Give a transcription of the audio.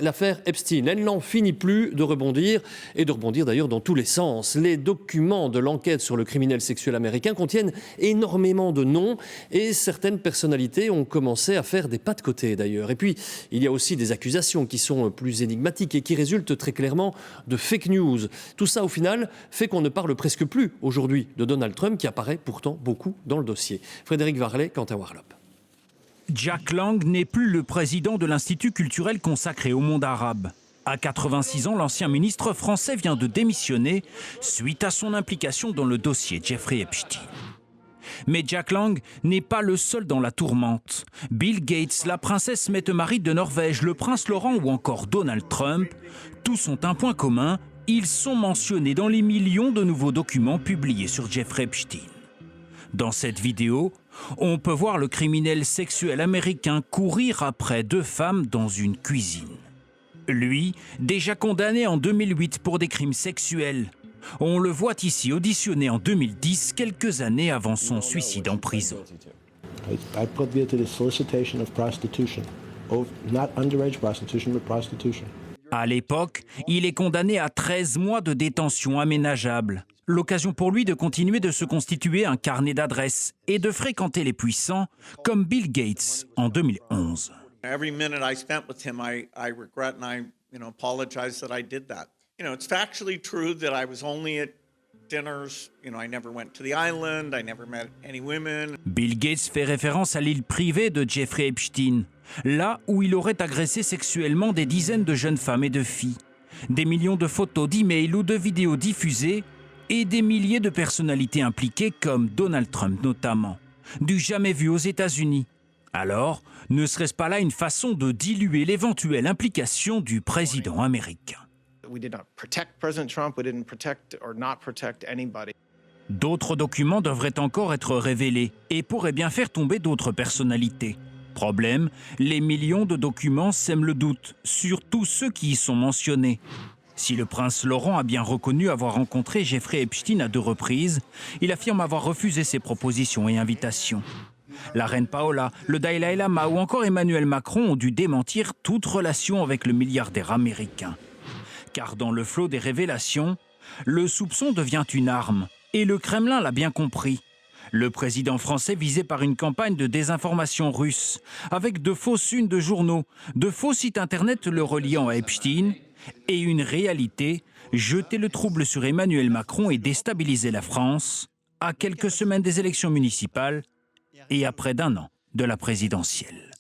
l'affaire Epstein. Elle n'en finit plus de rebondir, et de rebondir d'ailleurs dans tous les sens. Les documents de l'enquête sur le criminel sexuel américain contiennent énormément de noms, et certaines personnalités ont commencé à faire des pas de côté d'ailleurs. Et puis, il y a aussi des accusations qui sont plus énigmatiques et qui résultent très clairement de fake news. Tout ça, au final, fait qu'on ne parle presque plus aujourd'hui de Donald Trump, qui apparaît pourtant beaucoup dans le dossier. Frédéric Varlet, Quentin Warlop. Jack Lang n'est plus le président de l'Institut culturel consacré au monde arabe. À 86 ans, l'ancien ministre français vient de démissionner suite à son implication dans le dossier Jeffrey Epstein. Mais Jack Lang n'est pas le seul dans la tourmente. Bill Gates, la princesse Mette Marit de Norvège, le prince Laurent ou encore Donald Trump, tous ont un point commun, ils sont mentionnés dans les millions de nouveaux documents publiés sur Jeffrey Epstein. Dans cette vidéo, on peut voir le criminel sexuel américain courir après 2 femmes dans une cuisine. Lui, déjà condamné en 2008 pour des crimes sexuels. On le voit ici auditionné en 2010, quelques années avant son suicide en prison. I pled guilty to solicitation of prostitution. Not underage prostitution, but prostitution. À l'époque, il est condamné à 13 mois de détention aménageable. L'occasion pour lui de continuer de se constituer un carnet d'adresses et de fréquenter les puissants comme Bill Gates en 2011. Every minute I spent with him, I regret and I, apologize that I did that. It's factually true that I was only at dinners. I never went to the island. I never met any women. Bill Gates fait référence à l'île privée de Jeffrey Epstein, là où il aurait agressé sexuellement des dizaines de jeunes femmes et de filles. Des millions de photos, d'emails ou de vidéos diffusées et des milliers de personnalités impliquées comme Donald Trump notamment, du jamais vu aux États-Unis. Alors, ne serait-ce pas là une façon de diluer l'éventuelle implication du président américain? D'autres documents devraient encore être révélés et pourraient bien faire tomber d'autres personnalités. Problème, les millions de documents sèment le doute, surtout ceux qui y sont mentionnés. Si le prince Laurent a bien reconnu avoir rencontré Jeffrey Epstein à 2 reprises, il affirme avoir refusé ses propositions et invitations. La reine Paola, le Dalai Lama ou encore Emmanuel Macron ont dû démentir toute relation avec le milliardaire américain. Car dans le flot des révélations, le soupçon devient une arme. Et le Kremlin l'a bien compris. Le président français visé par une campagne de désinformation russe, avec de fausses unes de journaux, de faux sites internet le reliant à Epstein, et une réalité, jeter le trouble sur Emmanuel Macron et déstabiliser la France, à quelques semaines des élections municipales et à près d'1 an de la présidentielle.